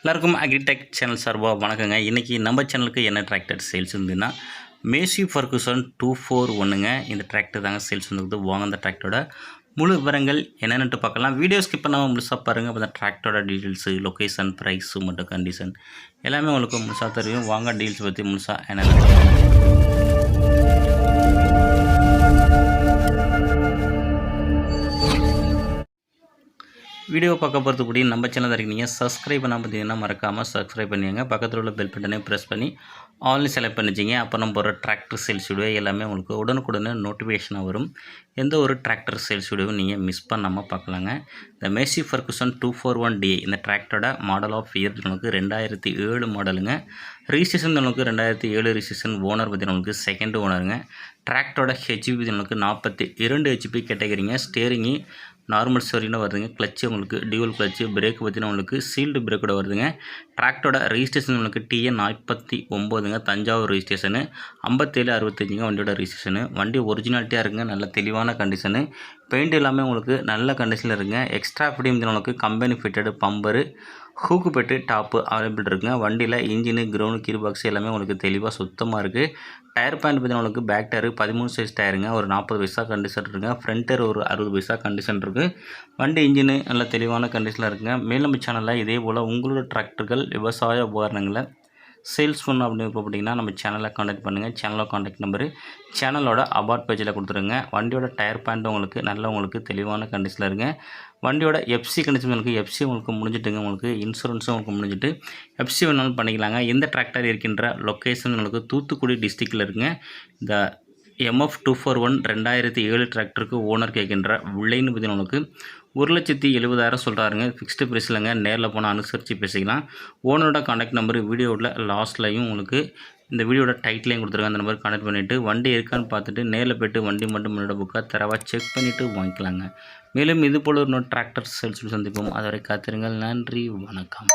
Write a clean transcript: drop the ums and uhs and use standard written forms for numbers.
எல்லாருக்கும் agritech channel சார்பாக வணக்கங்க. இன்றைக்கி நம்ம சேனலுக்கு என்ன டிராக்டர் சேல்ஸ் இருந்ததுன்னா மேசி ஃபர்குசன் 241ங்க. இந்த டிராக்டர் தாங்க சேல்ஸ் வந்துருக்குது. வாங்க அந்த டிராக்டரோட முழு விவரங்கள் என்னென்னு பார்க்கலாம். வீடியோ ஸ்கிப் பண்ணாமல் முழுசாக பாருங்கள். அப்போ தான் டிராக்டரோட டீட்டெயில்ஸு, லொக்கேஷன், ப்ரைஸு மற்றும் கண்டிஷன் எல்லாமே உங்களுக்கு முழுசாக தெரியும். வாங்க டீல்ஸ் பற்றி முழுசாக என்னென்னு பார்க்கலாம். வீடியோ பார்க்க போகிறதுக்கு நம்ம சேனல் இருக்கீங்க சப்ஸ்கிரைப் பண்ணால் பார்த்தீங்கன்னா மறக்காமல் சப்ஸ்கிரைப் பண்ணிங்க. பக்கத்தில் உள்ள பெல் பட்டனை ப்ரெஸ் பண்ணி ஆன்லைன் செலக்ட் பண்ணிச்சிங்க. அப்போ நம்ம ஒரு டிராக்டர் சேல்ஸ் வீடியோ எல்லாமே உங்களுக்கு உடனுக்குடனே நோட்டிஃபிகேஷனாக வரும். எந்த ஒரு டிராக்டர் சேல்ஸ் வீடியோவும் நீங்கள் மிஸ் பண்ணாமல் பார்க்கலாங்க. இந்த மேசி ஃபர்குசன் 241DI இந்த டிராக்டரோட மாடல் ஆஃப் இயர் நமக்கு 2007 மாடலுங்க. ரிஜிஸ்ட்ரேஷன் நமக்கு 2007 ரிஜிஸ்ட்ரேஷன். ஓனர் பற்றி நமக்கு செகண்ட் ஓனருங்க. டிராக்டரோட ஹெச்பி நமக்கு 42 ஹெச்பி கேட்டகரிங்க. ஸ்டேரிங்கு நார்மல் ஸ்டோரியில் வருதுங்க. கிளச்சு உங்களுக்கு டியூவல் கிளச்சு. பிரேக் பார்த்தீங்கன்னா உங்களுக்கு சீல்டு பிரேக்கோட வருதுங்க. டிராக்டரோட ரெஜிஸ்ட்ரேஷன் உங்களுக்கு TN 49ங்க. தஞ்சாவூர் ரெஜிஸ்ட்ரேஷனு. 5765ங்க வண்டியோட ரெஜிஸ்ட்ரேஷனு. வண்டி ஒரிஜினாலிட்டியாக இருக்குங்க. நல்ல தெளிவான கண்டிஷனு. பெயிண்ட் எல்லாமே உங்களுக்கு நல்ல கண்டிஷனில் இருக்குங்க. எக்ஸ்ட்ரா ஃபிட்டிங் உங்களுக்கு company fitted bumper, hook bed top available இருக்குங்க. வண்டியில் இன்ஜினு, கிரவுண்டு, கீர் பாக்ஸ் எல்லாமே உங்களுக்கு தெளிவாக சுத்தமாக இருக்குது. டயர் பேண்ட் பார்த்தீங்கன்னா உங்களுக்கு பேக் டயரு 13 சைஸ் டயருங்க. ஒரு 40 பைசா கண்டிஷன் இருக்குங்க. ஃப்ரண்ட் டயர் ஒரு 60 பைசா கண்டிஷன் இருக்குது. வண்டி இன்ஜினு நல்ல தெளிவான கண்டிஷனில் இருக்குங்க. மேலும் நம்ம சேனலில் இதே போல் உங்களோட டிராக்டர்கள், விவசாய உபகரணங்களை சேல்ஸ் பண்ணணும் அப்படின்னு பார்த்தீங்கன்னா நம்ம சேனலை காண்டாக்ட் பண்ணுங்கள். சேனலோட காண்டாக்ட் நம்பரு சேனலோட அபார்ட் பேஜில் கொடுத்துருங்க. வண்டியோட டயர் பேண்ட் உங்களுக்கு தெளிவான கண்டிஷனில் இருங்க. வண்டியோட எஃப்சி கண்டிஷன் எஃப்சி உங்களுக்கு முடிஞ்சிட்டுங்க. உங்களுக்கு இன்சூரன்ஸும் உங்களுக்கு முடிஞ்சிட்டு எஃப்சி வேணாலும் பண்ணிக்கலாங்க. இந்த டிராக்டர் இருக்கின்ற லொக்கேஷன் உங்களுக்கு தூத்துக்குடி டிஸ்ட்ரிக்டில் இருக்குங்க. இந்த MF 241 2007 டிராக்டருக்கு ஓனர் கேட்கின்ற விலைன்னு பார்த்தீங்கன்னா உங்களுக்கு 1,70,000 சொல்கிறாருங்க. ஃபிக்ஸ்டு ப்ரைஸ்லங்க. நேரில் போனால் அனுசரித்து பேசிக்கலாம். ஓனரோட காண்டாக்ட் நம்பர் வீடியோவில் லாஸ்ட்லையும் உங்களுக்கு இந்த வீடியோட டைட்டிலையும் கொடுத்துருங்க. அந்த நம்பருக்கு காண்டாக்ட் பண்ணிவிட்டு வண்டி இருக்கான்னு பார்த்துட்டு நேரில் போய்ட்டு வண்டி மட்டும் முன்னோட புக்காக தரவாக செக் பண்ணிவிட்டு வாங்கிக்கலாங்க. மேலும் இது போல் ஒரு டிராக்டர் சேல்ஸ் சந்திப்போம். அதுவரை காத்திருங்கள். நன்றி, வணக்கம்.